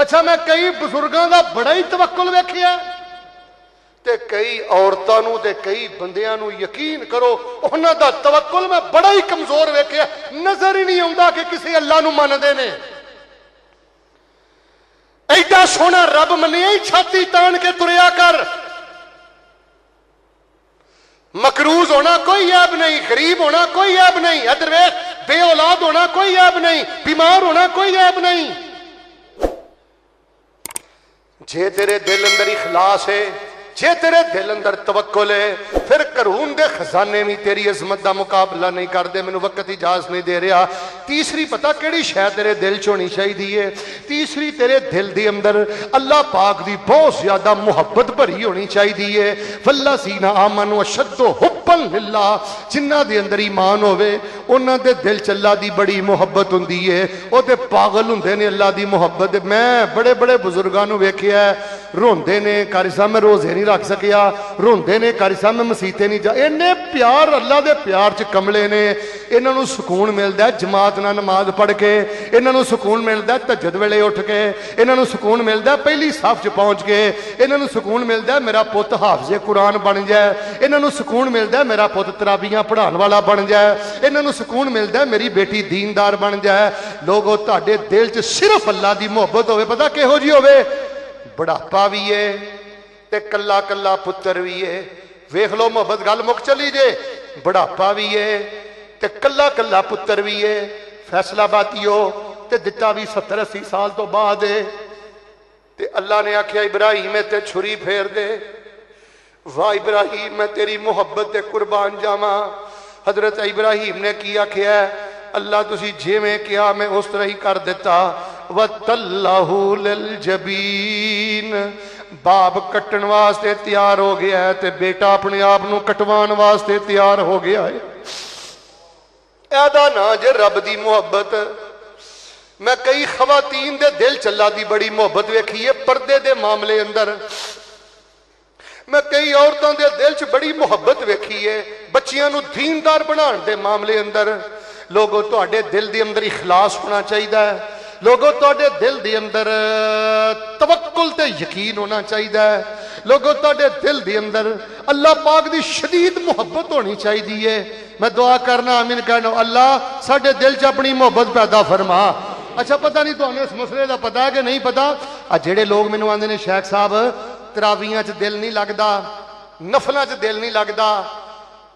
अच्छा मैं कई बजुर्गों का बड़ा ही तवक्कुल वेखिया ते कई औरतों नूं ते कई बंदियां नूं यकीन करो उन्हां दा तवक्कुल मैं बड़ा ही कमजोर वेखिया। नजर ही नहीं आउंदा कि किसी अल्लाह नूं मनदे ने। ऐडा सोहना रब मनिया ही छाती तान के तुरिया कर। मकरूज होना कोई ऐब नहीं, गरीब होना कोई ऐब नहीं, अदर वेख बे औलाद होना कोई ऐब नहीं, बीमार होना कोई ऐब नहीं। जे तेरे दिल अंदर इखलास है, जे तेरे दिल अंदर तवक्कुल है, फिर करून दे खजाने भी तेरी अजमत का मुकाबला नहीं करते। मैनू वक्त इजाजत नहीं दे रहा। तीसरी पता केड़ी शै तेरे दिल च होनी चाहिए? तीसरी तेरे दिल के अंदर अल्लाह पाक की बहुत ज्यादा मुहब्बत भरी होनी चाहिए। वल्लज़ीना आमनू अशद्दु हुब्बन लिल्लाह। जिन्हां दे अंदर ईमान होवे उन्हां दे दिल च अल्लाह की बड़ी मुहब्बत हुंदी है। वो तो पागल हुंदे ने अल्लाह की मुहब्बत। मैं बड़े बड़े बुजुर्गों को वेखिया रोंदे ने, कारी साहब मैं रोजे नहीं रख सकिया, रोंदे ने कारी साहब मैं मसीते नहीं जा। इन्ने प्यार अल्लाह के प्यार च कमले ने। इन्हों सुकून मिलता है जमात नाल नमाज पढ़ के, इन्हों सुकून मिलता है तहज्जुद वेले उठ के, इन्हों सुकून मिलता है पहली साफ च पहुंच के, इन्हों सुकून मिलता है मेरा पुत हाफिज़े कुरान बन जाए, इन्हों सुकून मिलता है मेरा पुत तराबियां पढ़ाने वाला बन जाए, इन्हों सुकून मिलता है मेरी बेटी दीनदार बन जाए। लोगों तुहाडे दिल च सिर्फ अल्लाह की मुहब्बत होवे। पता किहो जी होवे? बुढ़ापा भी है ते कला कला पुत्र भी है। वेख लो मुहब्बत गल मुक चली जे। बुढ़ापा भी है ते कला कला पुत्र भी है। फैसलाबादियो ते दिता भी 70-80 साल तो बाद है। ते अल्लाह ने आख्या इब्राहिम ते छुरी फेर दे। वाह इब्राहिम मैं तेरी मुहब्बत ते कुर्बान जावा। हजरत इब्राहिम ने की आख्या? अल्लाह तुसी जिवें कहा मैं उस तरह ही कर दिता। वतल्लाहु लिल जबीन। बाप कट्टण वास्ते तैयार हो गया है ते बेटा अपने आप को कटवाने वास्ते तैयार हो गया है। एदा ना जे रब दी मुहब्बत। मैं कई खवातीन दे दिल च अल्लाह दी बड़ी मुहब्बत वेखी है पर्दे दे मामले अंदर। मैं कई औरतों के दिल च बड़ी मुहब्बत वेखी है बच्चियां नूं दीनदार बनाने दे मामले अंदर। लोगों तुहाडे दिल दे अंदर इखलास होना चाहिए। लोगों तुहाडे दिल दे अंदर तवक्कुल ते यकीन होना चाहिए। लोगों तुहाडे दिल दे अंदर अल्लाह पाक दी शदीद मुहब्बत होनी चाहिए। मैं दुआ करना आमीन कहना अल्लाह साडे दिल च अपनी मुहब्बत पैदा फरमा। अच्छा पता नहीं तुहानू इस मसले का पता है कि नहीं पता? आ जेड़े लोग मैनू आंदे ने शेख साहब तरावियां च दिल नहीं लगता, नफलों च दिल नहीं लगता,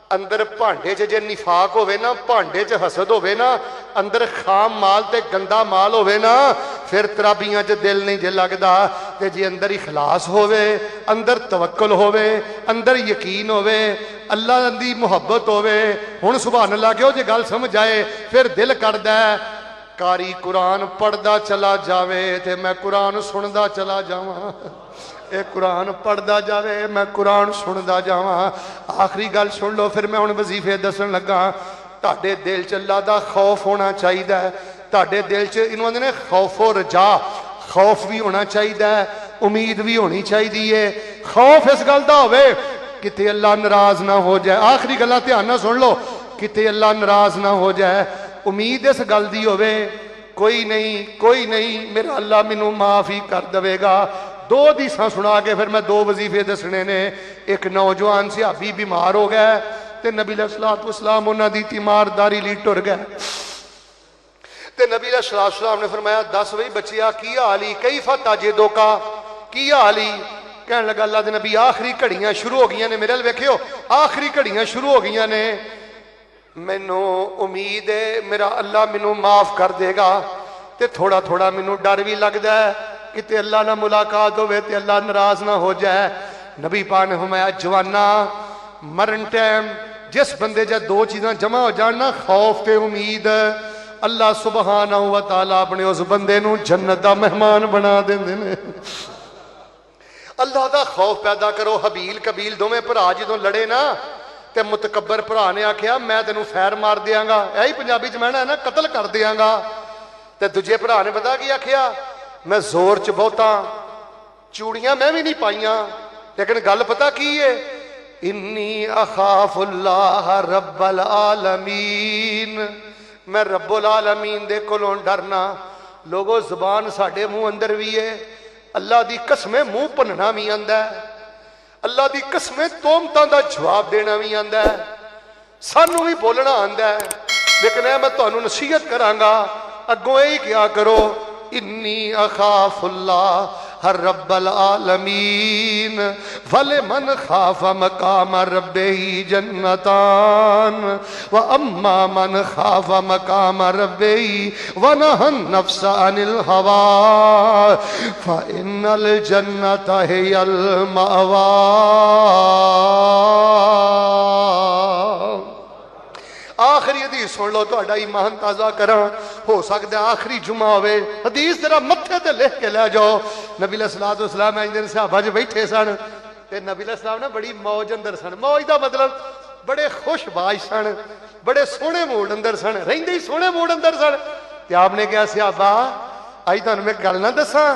अंदर भांडे च जे निफाक होवे ना, भांडे च हसद होवे ना, अंदर खाम माल ते गंदा माल होवे ना, फिर तराबियां च दिल नहीं जे लगता। ते जे अंदर इखलास होवे, अंदर तवक्कुल होवे, अंदर यकीन होवे, अल्लाह दी मुहब्बत होवे, हुण सुभान अल्लाह कहो जे गल समझ आए फिर दिल करदा है कारी कुरान पढ़दा चला जावे ते मैं कुरान सुनदा चला जावां। ए कुरान पढ़दा जावे मैं कुरान सुनदा जावां। आखिरी गल सुन लो फिर मैं हुण वजीफे दसन लगा। तुहाडे दिल च अल्लाह दा खौफ होना चाहिए। तुहाडे दिल च इन्हू आंदे ने खौफो रजा। खौफ भी होना चाहिए, उम्मीद भी होनी चाहिए। खौफ इस गल दा होवे किते अल्लाह नाराज ना हो जाए। आखिरी गल्लां ध्यान नाल सुन लो, किते अल्लाह नाराज ना हो जाए। उम्मीद इस गल दी होवे कोई नहीं मेरा अल्लाह मैनू माफ ही कर देवेगा। दो हदीसां सुना के फिर मैं दो वजीफे दसने ने। एक नौजवान सिहाबी बीमार हो गया ते नबी अलैहिस्सलातु वस्सलाम उन्हां दी तीमारदारी लई टुर गए ते नबी अलैहिस्सलातु वस्सलाम ने फरमाया दस बई बच्चिया की हाल ही? कई फताजेदो का की हाल ही? कहने लगा अल्लाह दे नबी आखिरी घड़ियां शुरू हो गई ने मेरे अल वेखियो आखिरी घड़ियां शुरू हो गई ने। मैनू उम्मीद है मेरा अल्लाह मैनू माफ कर देगा ते थोड़ा थोड़ा मैनू डर भी लगता है किते अल्लाह ना मुलाकात होवे ते अल्लाह नाराज ना हो जाए। नबी पाक ने फरमाया जवाना मरन टाइम जिस बंदे च दो चीज़ां जमा हो जान ना खौफ ते उम्मीद, अल्लाह सुबहानहू व तआला अपने उस बंदे नू जन्नत दा मेहमान बना देंदे ने। अल्लाह दा खौफ पैदा करो। हबील कबील दोवें भरा जदों लड़े ना ते मुतकबर भरा ने आख्या मैं तेनू फैर मार दियांगा। यही पंजाबी च मैना है ना कतल कर दियांगा। ते दूजे भरा ने पता की आख्या मैं जोर च बहुता चूड़ियां मैं भी नहीं पाइया लेकिन गल पता की है इन्नी अखाफुल्लाह रब्बल आलमीन। मैं रब्बुल आलमीन दे कोलों डरना। लोगो जुबान साडे मुंह अंदर भी है, अल्लाह दी कसमें मुंह भनना भी आंदा है, अल्लाह दी कसमें तोहमतां दा जवाब देना भी आंदा है, सानू भी बोलना आंदा है। लेकिन मैं तुहानू नसीहत करांगा, अगों यही क्या करो, इन्नी अखाफुल्लाह हर रब्बल आलमीन वले मन खाफा मकाम रब्बेही जन्नतान व अम्मा मन खाफा मकाम रब्बेही व नहन नफ्स अनिल हवा फ इन्नल जन्नत हियल मअवा। आखिरी हदीस सुन लो, तुहाडा ईमान ताज़ा करा। हो सकता है आखिरी जुमा होवे, हदीस जरा मत्थे ते लिख के लै जाओ। नबी अलैहिस्सलाम एक दिन सहाबा च बैठे सन ते नबी अलैहिस्सलाम ने बड़ी मौज अंदर सन। मौज का मतलब बड़े खुशबाज सन, बड़े सोहने मूड अंदर सन, रहिंदे ही सोहने मूड अंदर सन। ते आपने कहा सहाबा अज तुहानू मैं गल ना दसां,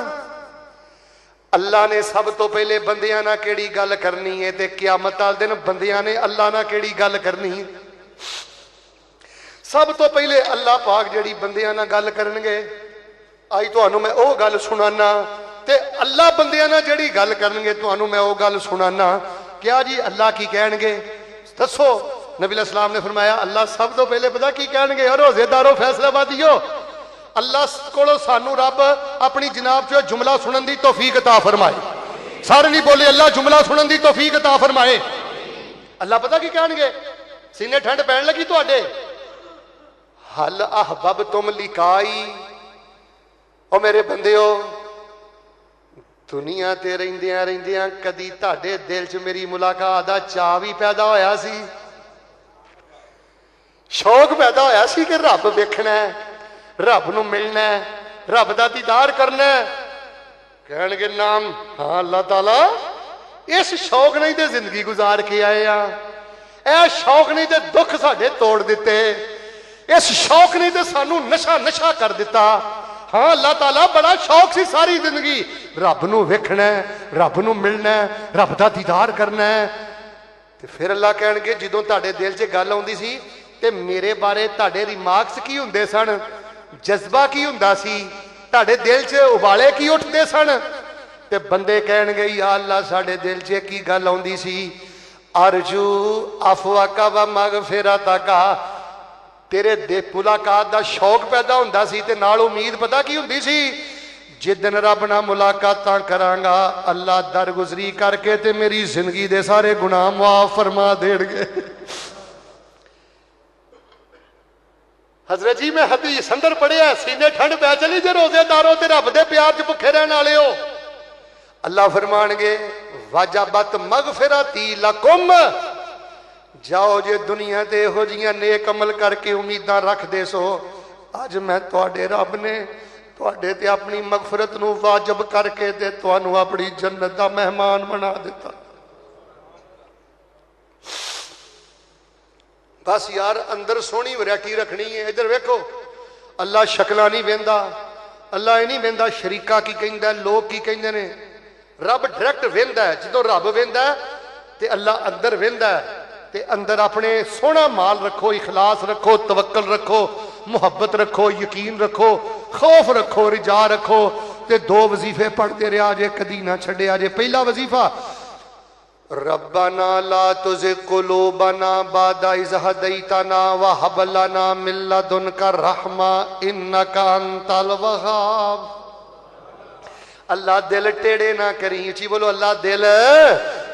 अल्लाह ने सब तो पहले बंदियां नाल केड़ी गल करनी है ते क़यामत वाले दिन बंदियां ने अल्लाह नाल केड़ी गल करनी है। सब तो पहले अल्लाह पाक जिहड़ी बंदियां नाल गल करनगे, अज तुहानू मैं ओह गल सुनाना, ते अल्लाह बंदियां नाल जिहड़ी गल करनगे तुहानू मैं ओह गल सुनाना। क्या जी अल्लाह की कहणगे दसो? नबी अलैहिस्सलाम ने फरमाया अल्लाह सब तो पहले पता की कहणगे, रोजेदारो फैसलाबादियो, अल्लाह कोलों सानू रब अपनी जनाब चो जुमला सुनन दी तौफीक अता फरमाए। सारे नहीं बोले अल्लाह जुमला सुनन दी तौफीक अता फरमाए। अल्लाह पता की कहणगे, सीने ठंड पैण लगी तुहाडे, हल अहबब तुम लिकाई, ओ मेरे बंदियो दुनिया ते रहिंदियां रहिंदियां कदी तुहाडे दिल च मेरी मुलाकात दा चाह भी पैदा होया सी, शौक पैदा होया सी कि रब वेखना है, रब नू मिलना है, रब दा दीदार करना है? कहणगे नाम हाँ अल्लाह ताला, इस शौक नहीं ते जिंदगी गुजार के आए आ, ऐ शौक नहीं ते दुख साडे तोड़ दिते, इस शौक ने तो सानू नशा नशा कर दिता। हाँ अल्लाह ताला बड़ा शौक सी सारी जिंदगी रब नू वेखना है, रब नू मिलना है, रब दा दीदार करना है। ते फिर अल्लाह कहणगे जदों तुहाडे दिल च गल आउंदी सी ते मेरे बारे तुहाडे रिमार्क्स की हुंदे सन, जज्बा की हुंदा सी, तुहाडे दिल च उबाले की उठदे सन? ते बंदे कहणगे या अल्लाह साडे दिल च की गल आउंदी सी, अरजू अफवाका व मगफिरतका, तेरे दे मुलाकात का शौक पैदा होंदा सी ते नाल उम्मीद पता की हुंदी सी, जिदन रब नाल मुलाकातां करांगा अल्लाह दरगुजरी करके ते मेरी जिंदगी दे सारे गुनाह माफ फरमा देणगे। हजरत जी मैं हदीस अंदर पढ़िया, सीने ठंड पै चली जे रोजेदारों ते रब दे प्यार च भुखे रहने वाले हो। अल्लाह फरमाणगे वाजबत मगफिरती लकुम, जाओ जे दुनिया ते इहो जिहियां नेक अमल करके उम्मीदां रखदे सो, अज मैं तुहाडे रब ने तुहाडे ते अपनी मगफरत नू वाजिब करके ते तुहानू अपनी जन्नत दा मेहमान बना दिता। बस यार अंदर सोहनी वैरायटी रखनी है। इधर वेखो अल्लाह शक्लां नहीं वेंदा, अल्लाह ये नहीं वेंदा शरीका की कहिंदा, लोग की कहिंदे ने, रब डायरैक्ट वेंदा है। जदों रब वेंदा ते अल्लाह अंदर वेंदा ते अंदर अपने सोहना माल रखो, इखलास रखो, तवक्कल रखो, मुहब्बत रखो, यकीन रखो, खौफ रखो, रिजा रखो ते दो वजीफे पढ़ते रहा जे, कदी ना छड्डिया जे। पहला वजीफा रब्बना ला तुज़िग़ क़ुलूबना बअदा इज़ हदैतना व हब लना मिन लदुनका रहमा इन्नका अंतल वहाब। अल्लाह दिल टेढ़े ना करी, उची बोलो अल्लाह दिल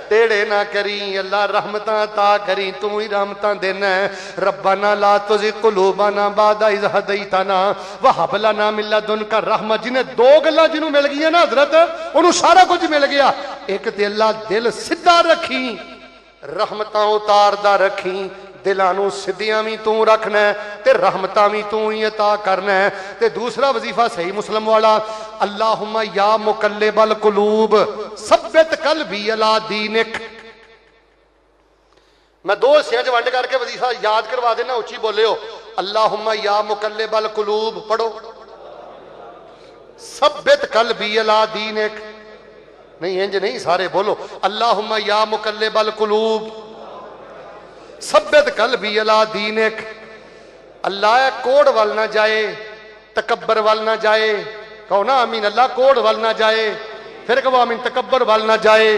टेढ़े ना करी, अल्लाह रहमतां अता करी, तू ही रहमतां देना है। रब्बना ला तुज़िग़ क़ुलूबना बअदा इज़ हदैतना व हब लना मिन लदुनका रहमा। जिन्हें दो गल्लां जिन्हों मिल गई ना हजरत, उन्होंने सारा कुछ मिल गया। एक ते अल्लाह दिल सीधा रखी, रहमतां उतारदा रखी, दिलां सिद्धियां भी तू रखना है ते रहमतां भी तू ही अता करना है। ते दूसरा वजीफा सही मुस्लिम वाला, अल्लाहुम्मा या मुकल्लिबल कुलूब सब्बित कल्बी अला दीनिक। मैं दो हिस्सों च वंड करके वजीफा याद करवा देना, उच्ची बोलियो अल्लाहुम्मा या मुकल्लिबल कुलूब, पढ़ो सब्बित कल्बी अला दीनिक। नहीं इंज नहीं, सारे बोलो अल्लाहुम्मा या मुकल्लिबल कुलूब सब्बित कल्बी अला दीनिक। अल्लाह कोड वाल ना जाए, तकब्बर वाल ना जाए, कहो ना आमीन। अल्लाह कोड़ वाल ना जाए, फिर कहो आमीन। तकब्बर वाल ना जाए,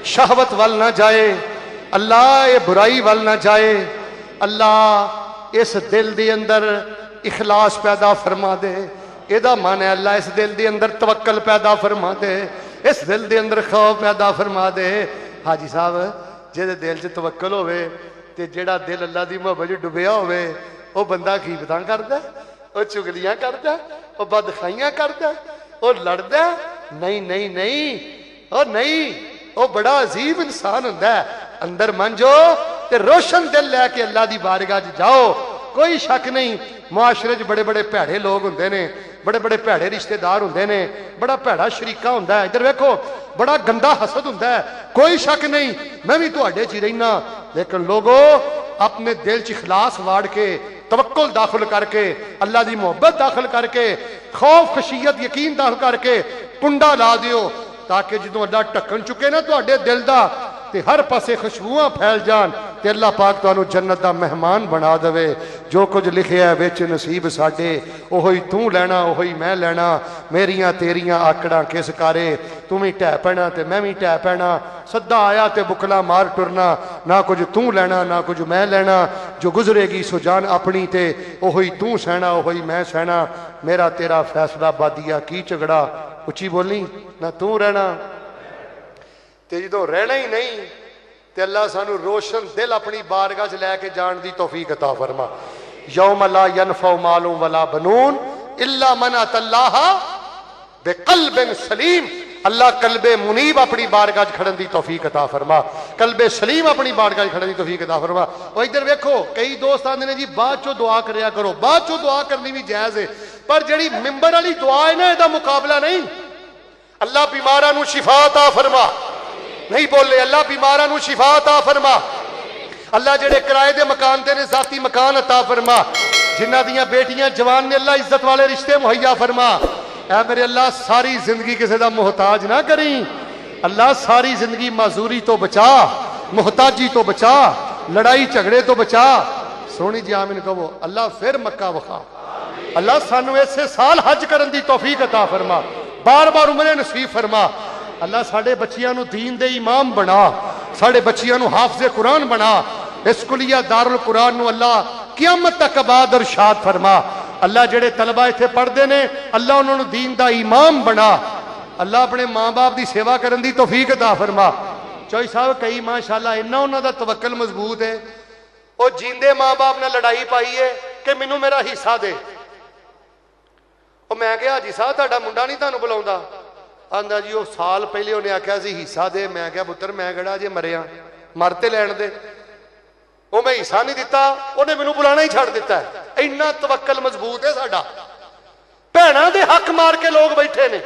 शहवत वाल ना जाए, अल्लाह ये बुराई वाल ना जाए। अल्लाह इस दिल के अंदर इखलास पैदा फरमा दे। एदा मन है अल्लाह इस दिल के अंदर तवक्कल पैदा फरमा दे, इस दिल के अंदर खौफ पैदा फरमा दे। हाजी साहब जिहदे दिल च तवक्कल होवे ते जिहड़ा दिल अल्लाह की मुहब्बत च डुबिया होवे, वो बंदा कीमतां करदा, वो चुगलियां करदा, वो बदखाइयां करदा, वो लड़दा नहीं नहीं नहीं, वो नहीं, वो बड़ा अजीब इंसान हुंदा है। अंदर मन जो ते रोशन दिल लैके अल्लाह की बारगाह च जाओ। कोई शक नहीं मुआशरे च बड़े बड़े भैड़े लोग होंदे ने, बड़े बड़े भैड़े रिश्तेदार होंदे ने, बड़ा भैड़ा शरीका होंदा है। इधर वेखो बड़ा गंदा हसद होंदा है, कोई शक नहीं मैं भी तुहाडे च ही रहना। लेकिन लोगो अपने दिल च इखलास वाड़ के, तवक्कुल दाखिल करके, अल्लाह की मोहब्बत दाखिल करके, खौफ खशियत यकीन दाखिल करके कुंडा ला दियो, ताकि जो अल्लाह ढक्कन चुके ना तुहाडे दिल दा ते हर पासे खुशबुआं फैल जान ते अल्लाह पाक तुहानू जन्नत दा मेहमान बना देवे। जो कुछ लिखिया है विच नसीब साडे, ओही तू लैना ओही मैं लैना। मेरियां तेरियां आकड़ां किस कारे, तू भी ढह पैना ते मैं भी ढह पैना। सदा आया ते बुकला मार टुरना, ना कुछ तू लैना ना कुछ मैं लैना। जो गुजरेगी सो जान अपनी ते ओही तू सहना ओही मैं सहना। मेरा तेरा फैसला बादिया की झगड़ा, उची बोली ना तू रहना ते जो रहना ही नहीं ते अल्लाह सानू रोशन दिल अपनी बारगाह च लैके जान दी तौफीक अता फरमा। यौम ला यनफउ मालुन वला बनून इल्ला मन अतल्लाह बिक़ल्बिन सलीम। अल्लाह कल्बे मुनीब अपनी बारगाह च खड़न दी तौफीक अता फरमा, कल्बे सलीम अपनी बारगाह च खड़न दी तौफीक अता फरमा। और इधर वेखो कई दोस्त आंदे ने जी बाद चो दुआ करया करो, बाद चो दुआ करनी भी जायज है, पर जिहड़ी मिंबर वाली दुआ है ना इहदा मुकाबला नहीं। अल्लाह बीमारां नू शिफा अता फरमा, नहीं बोले अल्लाह बीमारां नू शिफा अता फरमा। अल्लाह जेड़े किराए दे मकान दे ने जाती मकान अता फरमा, जिन्हां दियां बेटियां जवान ने अल्लाह इज्जत वाले रिश्ते मुहैया फरमा। ऐ मेरे अल्लाह सारी जिंदगी किसी का मोहताज ना करी, अल्लाह सारी जिंदगी माजूरी तो बचा, मोहताजी तो बचा, लड़ाई झगड़े तो बचा। सोनी जी आमीन कहो। अल्लाह फिर मक्का वखा, अल्लाह सानू इसे साल हज करन दी तौफीक अता फरमा, बार बार उमरे नसीब फरमा। अल्लाह साडे बच्चियां नू दीन दे इमाम बना, साडे बच्चियां नू हाफिज़े कुरान बना। इस कुलिया दारुल कुरान नू अल्लाह क़यामत तक आबाद इरशाद फरमा। अल्लाह जेड़े तलबा इत्थे पढ़दे ने अल्लाह उन्होंने दीन दा इमाम बना। अल्लाह अपने माँ बाप की सेवा करन दी तौफीक अता फरमा। चौई साहब कई माशाअल्लाह इन्ना उन्हां दा तवक्कल मजबूत है, वो जींदे माँ बाप ने लड़ाई पाई है कि मैनू मेरा हिस्सा दे। मैं क्या हाजी साहब तुहाडा मुंडा नहीं तुहानू बुलाउंदा? आंदा जी वो साल पहले उन्हें आख्या सी हिस्सा दे। मैं क्या पुत्र मैं किहड़ा जे मरिया, मरते लैण दे। वो मैं हिस्सा नहीं दिता, उन्हें मैनू बुलाना ही छड़ दिता है। इन्ना तवक्कल मजबूत है साडा। भैणां दे हक मार के लोग बैठे ने,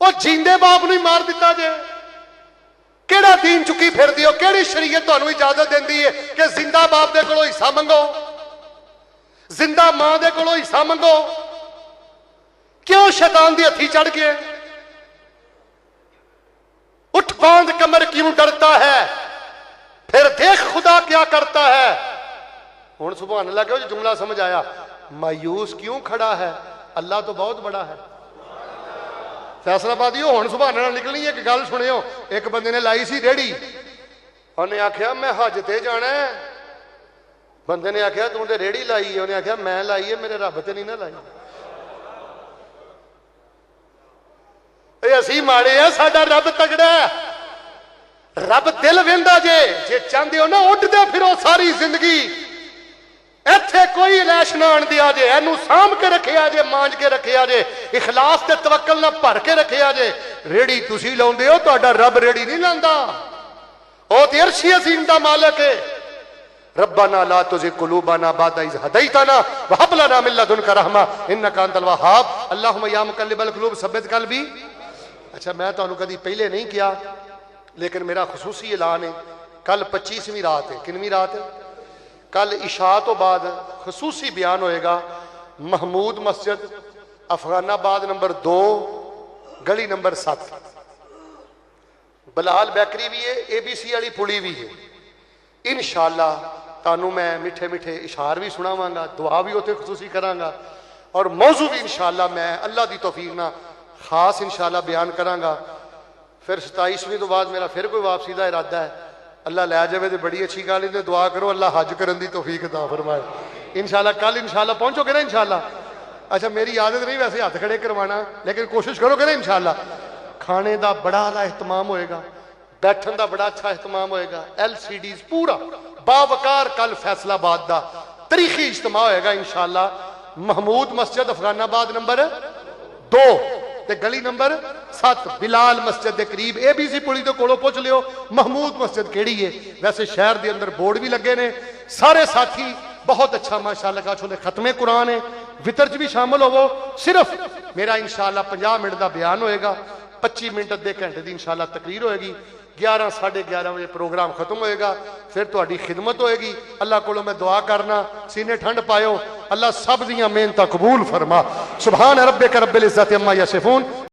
वो जींदे बाप नूं ही मार दिता जे। केड़ा दीन चुकी फिरदी हो, केड़ी शरीयत तुहानू इजाजत देंदी है कि जिंदा बाप दे कोलों हिस्सा मंगो, जिंदा मां दे कोलों हिस्सा मंगो? क्यों शैतान दी हथी चढ़ गए? उठ बांध कमर क्यों डरता है, फिर देख खुदा क्या करता है। हुण सुभान अल्लाह कहो, जुमला समझ आया? मायूस क्यों खड़ा है, अल्लाह तो बहुत बड़ा है। फैसलाबादी हो हुण सुभान अल्लाह निकलनी। एक गल सुनियो, एक बंदे ने लाई सी रेहड़ी, उन्हें आख्या मैं हज ते जाना है। बंदे ने आख्या तू तो रेहड़ी लाई है, उन्हें आख्या मैं लाई है, मेरे रब ते नहीं ना लाई। असी माड़े हैं, साडा रब तगड़ा है। रब दिल वेंदा जे चाहते हो ना उड्डदे फिरो सारी जिंदगी। इत्थे कोई लैश ना आन दिया जे, इनू साम के रखिया जे, मांझ के रखिया जे, इखलास ते तवक्कल ना भर के रखिया जे। रेहड़ी तुसी लाउंदे हो, तुहाडा रब रेहड़ी नहीं लांदा। ओ ते अर्शी अज़ीम दा मालिक है। रब्बना ला तुज़िग़ क़ुलूबना बअद इज़ हदैतना व हब लना मिन लदुनका रहमा इन्नका अंतल वहाब अल्लाहुम्मा या मुक़ल्लिबल क़ुलूब सब्बित क़ल्बी। अच्छा मैं तुहानू कदी पहले नहीं किया, लेकिन मेरा खसूसी ऐलान है, कल 25वीं रात है। किनवीं रात है? कल इशा तो बाद खसूसी बयान होएगा महमूद मस्जिद अफगानाबाद नंबर 2 गली नंबर 7। बलाल बेकरी भी है, ABC वाली पुली भी है। इंशाअल्लाह ਤੁਹਾਨੂੰ ਮੈਂ ਮਿੱਠੇ ਮਿੱਠੇ ਇਸ਼ਾਰ ਵੀ ਸੁਣਾਵਾਂਗਾ, ਦੁਆ ਵੀ ਉੱਥੇ ਖਸੂਸੀ ਕਰਾਂਗਾ और मौजू भी इंशाअल्लाह मैं अल्लाह की तौफीक ना खास इंशाअल्लाह बयान करांगा। फिर 27वीं तो बाद मेरा फिर कोई वापसी का इरादा है, अल्लाह लै जाए तो बड़ी अच्छी गल है। दुआ करो अल्लाह हज करने की तौफीक अता फरमाए। इंशाअल्लाह कल इंशाअल्लाह पहुंचोगे ना इंशाअल्लाह। अच्छा मेरी आदत नहीं वैसे हाथ खड़े करवाना, लेकिन कोशिश करोगे ना इंशाअल्लाह। खाने का बड़ा एहतमाम होएगा, बैठन का बड़ा अच्छा एहतमाम होएगा, LCDs पूरा बावकार। कल फैसलाबाद का तारीखी इज्तिमा होएगा इंशाअल्लाह। महमूद मस्जिद अफगानाबाद नंबर 2 ते गली नंबर 7 बिलाल मस्जिद के करीब ABC पुली के कोलों पुछ लियो महमूद मस्जिद केड़ी है। वैसे शहर के अंदर बोर्ड भी लगे ने। सारे साथी बहुत अच्छा माशाअल्लाह का छोले खत्मे कुरान है, वितर च भी शामिल होवो। सिर्फ मेरा इंशाअल्लाह 50 मिनट का बयान होएगा, 25 मिनट अद्धे घंटे की इंशाअल्लाह तकरीर होएगी। 11 साढ़े 11 बजे प्रोग्राम खत्म होएगा, फिर तुहाडी खिदमत होएगी। अल्लाह कोलों मैं दुआ करना सीने ठंड पायो, अल्लाह सब दियां मेहनतां कबूल फरमा। सुभान रब्बिक रब्बिल इज्जति अम्मा यसिफून।